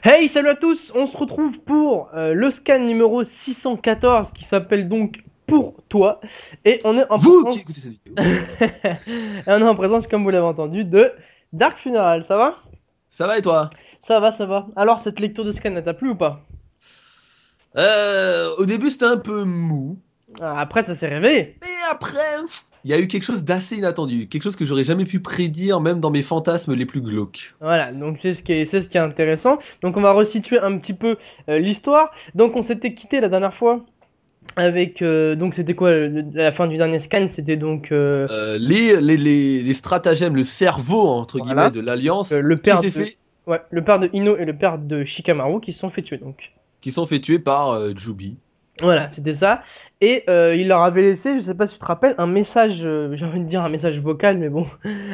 Hey, salut à tous! On se retrouve pour le scan numéro 614 qui s'appelle donc Pour toi. Et on est en Vous qui écoutez présence. cette vidéo, Et on est en présence, comme vous l'avez entendu, de Dark Funeral. Ça va? ça va et toi? Ça va, ça va. Alors, cette lecture de scan, elle t'a plu ou pas? Au début c'était un peu mou, Après, ça s'est réveillé. mais après, il y a eu quelque chose d'assez inattendu, quelque chose que j'aurais jamais pu prédire même dans mes fantasmes les plus glauques. Voilà, donc c'est ce qui est intéressant. Donc, on va resituer un petit peu l'histoire. Donc, on s'était quitté la dernière fois avec. Donc, c'était quoi la fin du dernier scan? C'était donc. Les stratagèmes, le cerveau entre guillemets Voilà. de Donc, l'Alliance qui ouais, le père de Ino et le père de Shikamaru qui se sont fait tuer donc. qui sont fait tuer par Jubi. Voilà, c'était ça. Et il leur avait laissé, je sais pas si tu te rappelles, un message, j'ai envie de dire un message vocal, mais bon,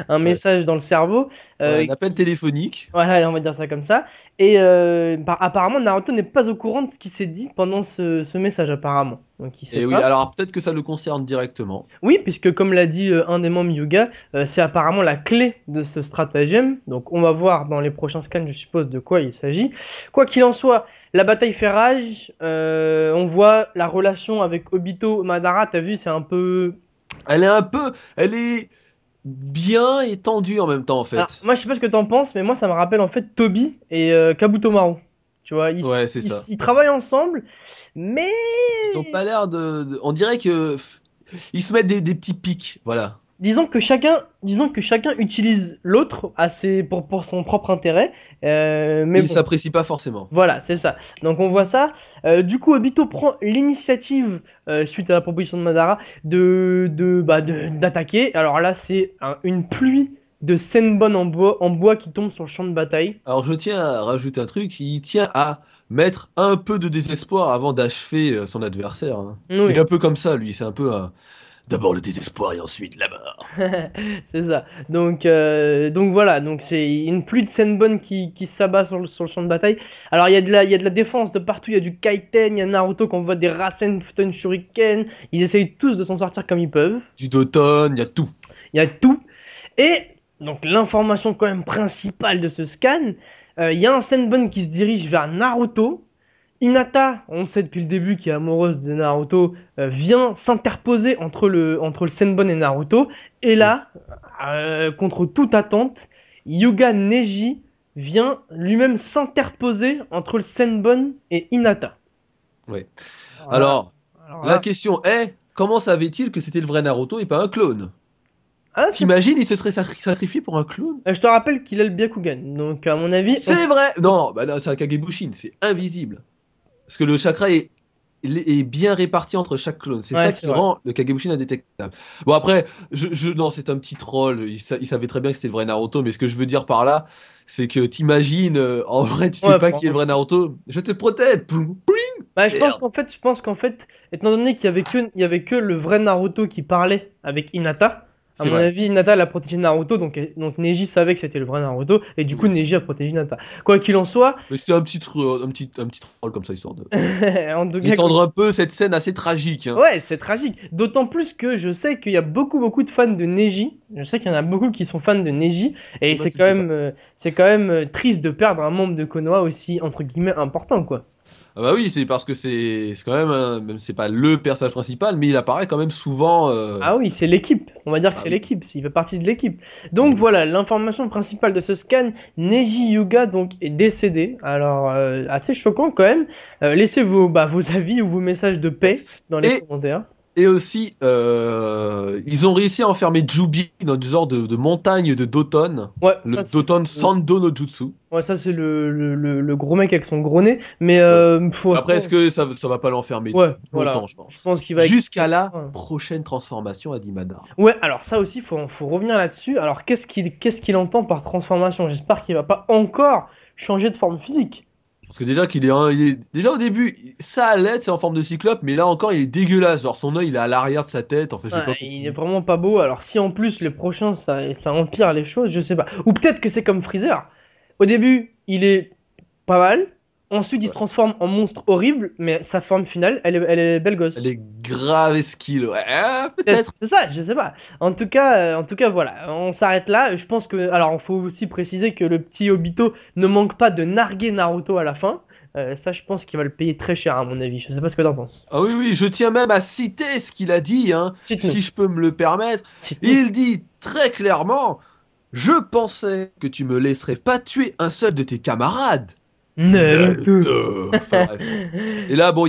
un Ouais. message dans le cerveau. Ouais, euh, un appel téléphonique. voilà, on va dire ça comme ça. Et apparemment, Naruto n'est pas au courant de ce qui s'est dit pendant ce message, apparemment. Donc il sait Et oui, pas. alors peut-être que ça le concerne directement. Oui, puisque comme l'a dit un des membres Yuga, c'est apparemment la clé de ce stratagème. Donc on va voir dans les prochains scans, je suppose, de quoi il s'agit. Quoi qu'il en soit, la bataille fait rage. On voit la relation avec Obito Madara, t'as vu, c'est un peu... Elle est bien et tendue en même temps en Alors, fait. moi je sais pas ce que t'en penses, mais moi ça me rappelle en fait Toby et Kabutomaru. Tu vois, Ouais, c'est ça. ils travaillent ensemble, mais Ils ont pas l'air on dirait que ils se mettent des petits pics, voilà. disons que chacun utilise l'autre pour son propre intérêt. Mais Ils bon, s'apprécient pas forcément. voilà, c'est ça. Donc on voit ça. Du coup, Obito prend l'initiative, suite à la proposition de Madara, d'attaquer. Alors là, c'est une pluie de senbon en bois qui tombe sur le champ de bataille. Alors je tiens à rajouter un truc, il tient à mettre un peu de désespoir avant d'achever son adversaire, hein. Il est Oui, un peu comme ça, lui, c'est un peu d'abord le désespoir et ensuite la mort. c'est ça. Donc voilà, donc c'est une pluie de senbon qui s'abat sur le champ de bataille. Alors il y a de la défense de partout, il y a du Kaiten, il y a Naruto qui envoie des Rasen Futon Shuriken. Ils essayent tous de s'en sortir comme ils peuvent. Du d'automne, il y a tout. Il y a tout. Et donc l'information quand même principale de ce scan, il y a un Senbon qui se dirige vers Naruto. Hinata, on sait depuis le début qui est amoureuse de Naruto, vient s'interposer entre le Senbon et Naruto. Et Oui. là, contre toute attente, Yuga Neji vient lui-même s'interposer entre le Senbon et Hinata. Ouais. Alors là, Alors, alors la là, question est, comment savait-il que c'était le vrai Naruto et pas un clone? ah, T'imagines, il se serait sacrifié pour un clone? je te rappelle qu'il a le Byakugan. Donc à mon avis, C'est vrai! Non, bah non, c'est un Kagebushin, c'est invisible. Parce que le chakra est bien réparti entre chaque clone. C'est ouais, ça c'est qui le vrai. rend le Kagebushin indétectable. Bon après, non, c'est un petit troll. Il savait très bien que c'était le vrai Naruto, mais ce que je veux dire par là, c'est que t'imagines, en vrai, tu sais Ouais, pas qui est le vrai Naruto. Je te protège. Poum, poing. bah, Merde. je pense qu'en fait, étant donné qu'il y avait que le vrai Naruto qui parlait avec Hinata, à C'est mon vrai. avis, Hinata elle a protégé Naruto, donc Neji savait que c'était le vrai Naruto, et du coup Oui. Neji a protégé Hinata. Quoi qu'il en soit, Mais c'était un petit troll comme ça, histoire de en tout cas, détendre un peu cette scène assez tragique, hein. ouais, c'est tragique. D'autant plus que je sais qu'il y a beaucoup, beaucoup de fans de Neji. Je sais qu'il y en a beaucoup qui sont fans de Neji, et Moi, c'est c'est quand le cas. même, triste de perdre un membre de Konoha aussi entre guillemets important, quoi. Ah bah oui, c'est parce que c'est quand même, même c'est pas le personnage principal, mais il apparaît quand même souvent. Ah oui, c'est l'équipe. On va dire que Ah c'est oui. l'équipe. Il fait partie de l'équipe. Ah Donc oui. voilà, l'information principale de ce scan, Neji Yuga donc est décédé. Alors assez choquant quand même. Laissez vos avis ou vos messages de Ouais. paix dans les Et commentaires. Et aussi, ils ont réussi à enfermer Jubi dans du genre de montagne de Doton, Ouais, le Doton Sando no Jutsu. ça c'est le gros mec avec son gros nez. Mais Ouais. pour Après, est-ce l'instant, que ça va pas l'enfermer ouais, voilà. longtemps, je Je pense. pense qu'il va Jusqu'à exploser. la prochaine transformation à Dimada. Ouais, alors ça aussi, faut revenir là-dessus. Alors qu'est-ce qu'il entend par transformation? J'espère qu'il va pas encore changer de forme physique. Parce que déjà déjà au début, ça allait, c'est en forme de cyclope, mais là encore, il est dégueulasse. Genre son œil, il est à l'arrière de sa tête. Enfin, j'ai Ouais, pas il est compris. vraiment pas beau. Alors si en plus le prochain ça empire les choses, je sais pas. Ou peut-être que c'est comme Freezer. Au début, il est pas mal. Ensuite, il se transforme en monstre horrible, mais sa forme finale, elle est belle Elle gosse. est grave skill, ouais, Peut-être, peut-être. c'est ça, je sais pas. En tout cas, voilà, on s'arrête là. Je pense que, alors, il faut aussi préciser que le petit Obito ne manque pas de narguer Naruto à la fin. Ça, je pense qu'il va le payer très cher, à mon avis. Je sais pas ce que t'en penses. Ah oui, oui, je tiens même à citer ce qu'il a dit, hein, Cite-nous, si je peux me le permettre. cite-nous. Il dit très clairement, je pensais que tu me laisserais pas tuer un seul de tes camarades. Naruto. Naruto. Enfin bref. Et là, bon,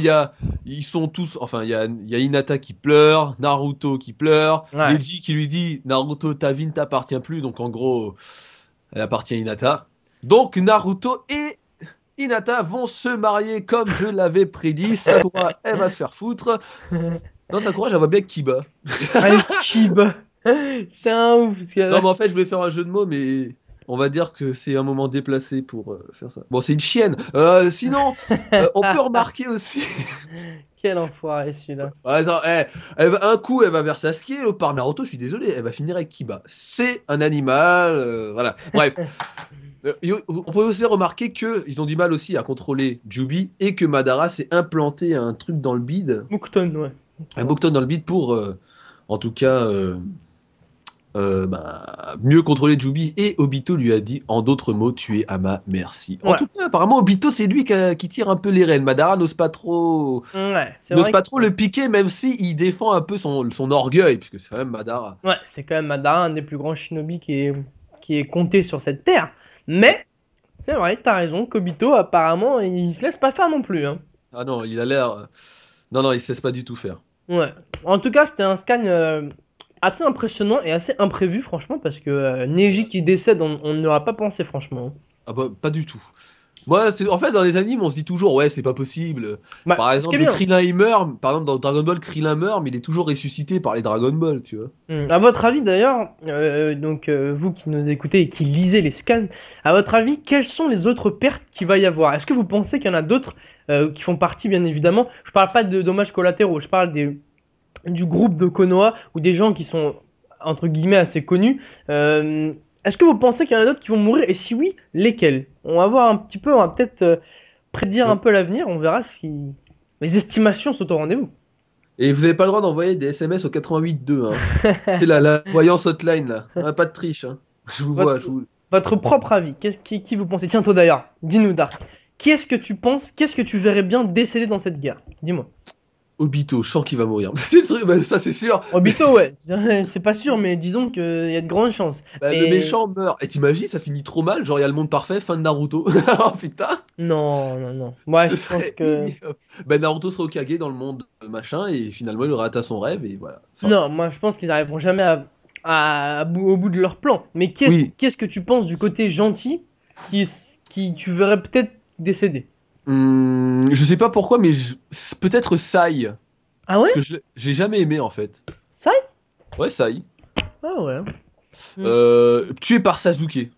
ils sont tous, enfin, il y a Hinata qui pleure, Naruto qui pleure, Ouais. Neji qui lui dit, Naruto, ta vie ne t'appartient plus, donc en gros, elle appartient à Hinata. Donc Naruto et Hinata vont se marier comme je l'avais prédit. Sakura, elle va se faire foutre. Non, Sakura, j'avais bien Kiba. Aikiba. C'est un ouf, ce Non, gars-là. mais en fait, je voulais faire un jeu de mots, mais on va dire que c'est un moment déplacé pour faire ça. Bon, c'est une chienne. Sinon, on peut remarquer aussi. Quel enfoiré, celui-là. Ouais, attends, un coup, elle va vers Sasuke, l'autre par Naruto, je suis désolé, elle va finir avec Kiba. C'est un animal, voilà. Bref. On peut aussi remarquer qu'ils ont du mal aussi à contrôler Jubi et que Madara s'est implanté un truc dans le bide, Mukton, ouais. un Bokton dans le bide pour, en tout cas, mieux contrôler Jubi. Et Obito lui a dit, en d'autres mots, tu es à ma merci. En Ouais. tout cas, apparemment, Obito, c'est lui qui tire un peu les rênes. Madara Ouais, c'est n'ose vrai pas que... trop le piquer, même si il défend un peu son orgueil, puisque c'est quand même Madara. Ouais, c'est quand même Madara, un des plus grands shinobi qui est compté sur cette terre. Mais, c'est vrai, t'as raison, Kobito, apparemment, il se laisse pas faire non plus, hein. Ah non, il a l'air. Non, non, il se laisse pas du tout faire. Ouais. En tout cas, c'était un scan assez impressionnant et assez imprévu, franchement, parce que Neji qui décède, on ne l'aurait pas pensé, franchement. Ah bah, pas du tout. Moi, en fait, dans les animes, on se dit toujours, ouais, c'est pas possible. Bah, Par c'est ce qui est exemple, le bien. Krillin, il meurt. Par exemple, dans Dragon Ball, Krillin meurt, mais il est toujours ressuscité par les Dragon Ball, tu vois. À votre avis, d'ailleurs, vous qui nous écoutez et qui lisez les scans, à votre avis, quelles sont les autres pertes qu'il va y avoir? Est-ce que vous pensez qu'il y en a d'autres qui font partie, bien évidemment? Je parle pas de dommages collatéraux, je parle du groupe de Konoha ou des gens qui sont entre guillemets assez connus. Est-ce que vous pensez qu'il y en a d'autres qui vont mourir et si oui, lesquels? On va voir un petit peu, on va peut-être prédire un Ouais. peu l'avenir, on verra si les estimations sont au rendez-vous. Et vous avez pas le droit d'envoyer des SMS au 88.2, hein. C'est la voyance hotline, là. Ah, pas de triche, hein. Je vous vois, Votre, votre propre avis, qui vous pensez? Tiens, toi d'ailleurs, dis-nous Dark. Qui est-ce que tu penses, qu'est-ce que tu verrais bien décéder dans cette guerre? Dis-moi. Obito, je sens qu'il va mourir. C'est le truc, bah, ça c'est sûr. Obito, ouais, c'est pas sûr, mais disons qu'il y a de grandes chances. Bah, le Mais méchant meurt. Et t'imagines, ça finit trop mal. Genre, il y a le monde parfait, fin de Naruto. Oh putain, non, non, non. Moi, ce je pense serait que ignoble. Bah, Naruto serait Hokage dans le monde machin, et finalement, il aurait atteint son rêve, et voilà. Enfin, non, moi je pense qu'ils n'arriveront jamais au bout de leur plan. Mais oui. qu'est-ce que tu penses du côté gentil qui tu verrais peut-être décéder? Je sais pas pourquoi, mais peut-être Sai. Ah Parce ouais? que j'ai jamais aimé, en fait. Ça? Ouais, Sai. Ah ouais. Hmm. Tué par Sasuke.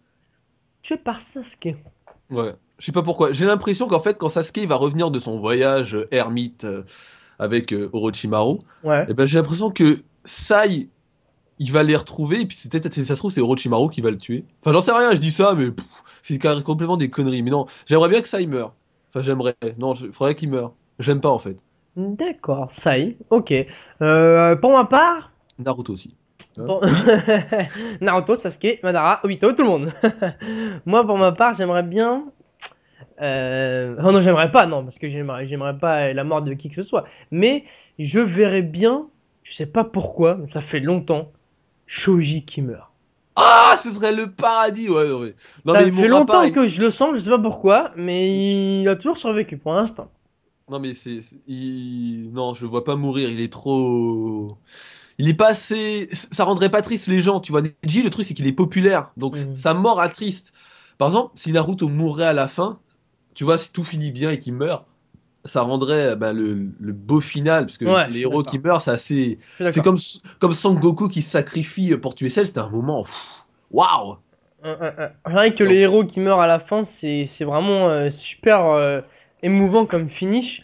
Tu es par Sasuke. Ouais. Je sais pas pourquoi. J'ai l'impression qu'en fait, quand Sasuke il va revenir de son voyage ermite avec Orochimaru, Ouais. et ben, j'ai l'impression que Sai, il va les retrouver, et puis c'est peut-être, ça se trouve, c'est Orochimaru qui va le tuer. Enfin, j'en sais rien, je dis ça, mais c'est complètement des conneries. Mais non, j'aimerais bien que Sai meure. Enfin, j'aimerais. Non, faudrait qu'il meure. J'aime pas, en fait. D'accord, ça y est. Ok. Pour ma part, Naruto aussi. Hein. bon... Oui. Naruto, Sasuke, Madara, Obito, tout le monde. Moi, pour ma part, j'aimerais bien. Oh non, j'aimerais pas, non, parce que j'aimerais pas la mort de qui que ce soit. Mais je verrais bien, je sais pas pourquoi, mais ça fait longtemps, Shoji qui meurt. Ah, ce serait le paradis, ouais, non, mais, non, mais Ça il fait mourra pas. longtemps que je le sens, je sais pas pourquoi, mais il a toujours survécu pour l'instant. Non, mais non, je le vois pas mourir, il est trop. Il est pas assez. Ça rendrait pas triste les gens, tu vois. Neji, le truc, c'est qu'il est populaire. Donc, Mhm. sa mort a triste. Par exemple, si Naruto mourrait à la fin, tu vois, si tout finit bien et qu'il meurt, ça rendrait bah, le beau final. Parce que Ouais, je les suis héros qui d'accord. meurent, c'est assez. Je suis C'est d'accord. comme Sangoku qui se sacrifie pour tuer Cell, c'était un moment. Waouh! C'est vrai que les Donc, héros qui meurent à la fin, c'est vraiment super émouvant comme finish,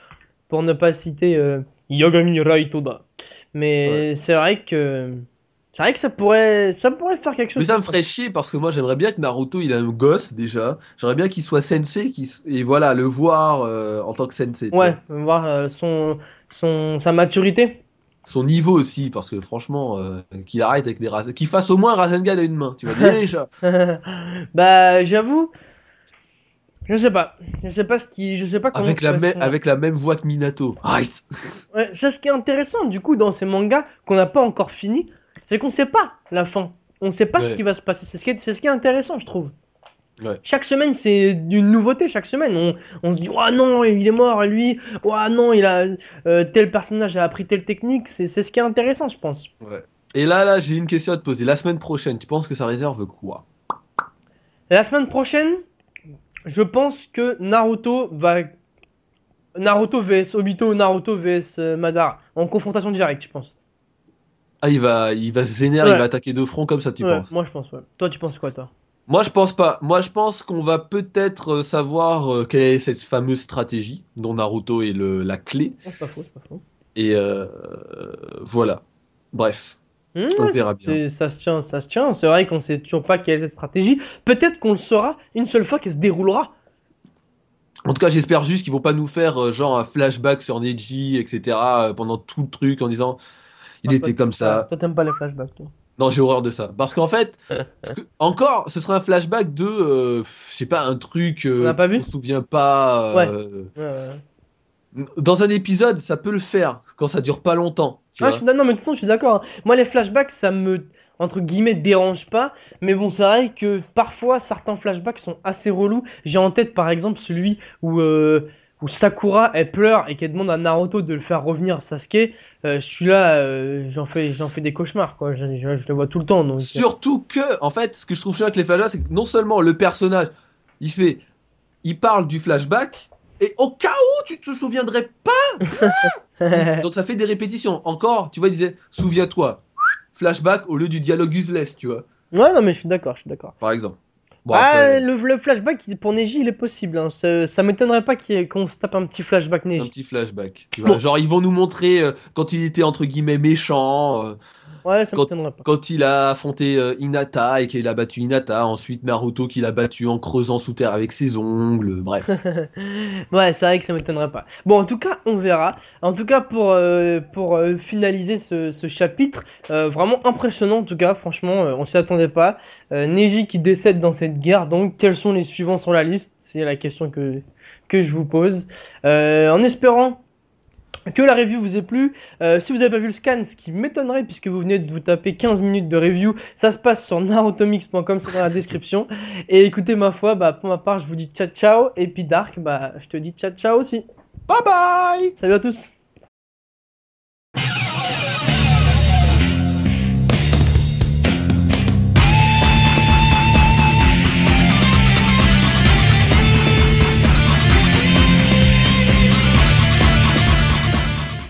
pour ne pas citer Yagami Raitoda. ouais. Mais c'est vrai que C'est vrai que ça pourrait faire quelque Mais chose ça me comme ça. ferait chier parce que moi j'aimerais bien que Naruto il ait un gosse déjà. J'aimerais bien qu'il soit sensei et voilà, le voir en tant que sensei, tu Ouais, vois. voir sa maturité. Son niveau aussi, parce que franchement, qu'il arrête avec qu'il fasse au moins un Rasengan à une main, tu vois, déjà. Bah, j'avoue, je sais pas. Je sais pas comment ça va se finir. Avec la même voix que Minato. Ice. Ouais, c'est ce qui est intéressant, du coup, dans ces mangas qu'on n'a pas encore fini, c'est qu'on sait pas la fin. On sait pas ce qui Ouais, va se passer. C'est ce qui est intéressant, je trouve. ouais. Chaque semaine, c'est une nouveauté. Chaque semaine, on se dit, oh non, il est mort, lui. Oh non, tel personnage a appris telle technique. C'est ce qui est intéressant, je pense. Ouais. Et là, j'ai une question à te poser. La semaine prochaine, tu penses que ça réserve quoi? La semaine prochaine, je pense que Naruto vs Obito, Naruto vs Madara. En confrontation directe, je pense. Ah, il va se vénérer, il va Ouais, attaquer de front comme ça, tu ouais, penses? moi je pense, ouais. Toi, tu penses quoi, toi? Moi, je pense pas. Moi, je pense qu'on va peut-être savoir quelle est cette fameuse stratégie dont Naruto est la clé. Non, c'est pas faux, c'est pas faux. Et voilà. Bref, on Ouais, verra bien. ça se tient, ça se tient. C'est vrai qu'on sait toujours pas quelle est cette stratégie. Peut-être qu'on le saura une seule fois qu'elle se déroulera. En tout cas, j'espère juste qu'ils vont pas nous faire genre un flashback sur Neji, etc. pendant tout le truc en disant il Ah, était comme ça. toi, t'aimes pas les flashbacks, toi. Non, j'ai horreur de ça. Parce qu'en fait, encore, ce serait un flashback de, je sais pas, un truc On n'a pas qu'on vu? se souvient pas. Ouais. Ouais, ouais. Dans un épisode, ça peut le faire quand ça dure pas longtemps, tu Ah, vois. non, mais de toute façon, je suis d'accord, hein. Moi, les flashbacks, ça me, entre guillemets, dérange pas. Mais bon, c'est vrai que parfois, certains flashbacks sont assez relous. J'ai en tête, par exemple, celui où Sakura, elle pleure et qu'elle demande à Naruto de le faire revenir à Sasuke. Celui-là, j'en fais des cauchemars, quoi. Je le vois tout le temps, donc. Surtout que, en fait, ce que je trouve chiant avec les flashbacks, c'est que non seulement le personnage, il fait, il parle du flashback, et au cas où tu te souviendrais pas, donc ça fait des répétitions. Encore, tu vois, il disait, souviens-toi, flashback au lieu du dialogue useless, tu vois, Ouais, non, mais je suis d'accord, je suis d'accord. par exemple. Bon, Ah, après, le flashback pour Neji, il est possible, hein. Ça m'étonnerait pas qu'on se tape un petit flashback un Neji. petit flashback, tu vois. Bon, Genre, ils vont nous montrer quand il était entre guillemets méchant, ouais, ça quand, m'étonnerait pas. quand il a affronté Hinata et qu'il a battu Hinata, ensuite Naruto qui l'a battu en creusant sous terre avec ses ongles, bref. Ouais, c'est vrai que ça m'étonnerait pas. Bon, en tout cas, on verra. En tout cas, pour finaliser ce chapitre, vraiment impressionnant en tout cas, franchement, on s'y attendait pas. Neji qui décède dans cette guerre, donc quels sont les suivants sur la liste? C'est la question que je vous pose. En espérant que la review vous ait plu. Si vous n'avez pas vu le scan, ce qui m'étonnerait puisque vous venez de vous taper 15 minutes de review, ça se passe sur narutomix.com, c'est dans la description. Et écoutez, ma foi, bah, pour ma part, je vous dis ciao ciao. Et puis Dark, bah, je te dis ciao ciao aussi. Bye bye! Salut à tous.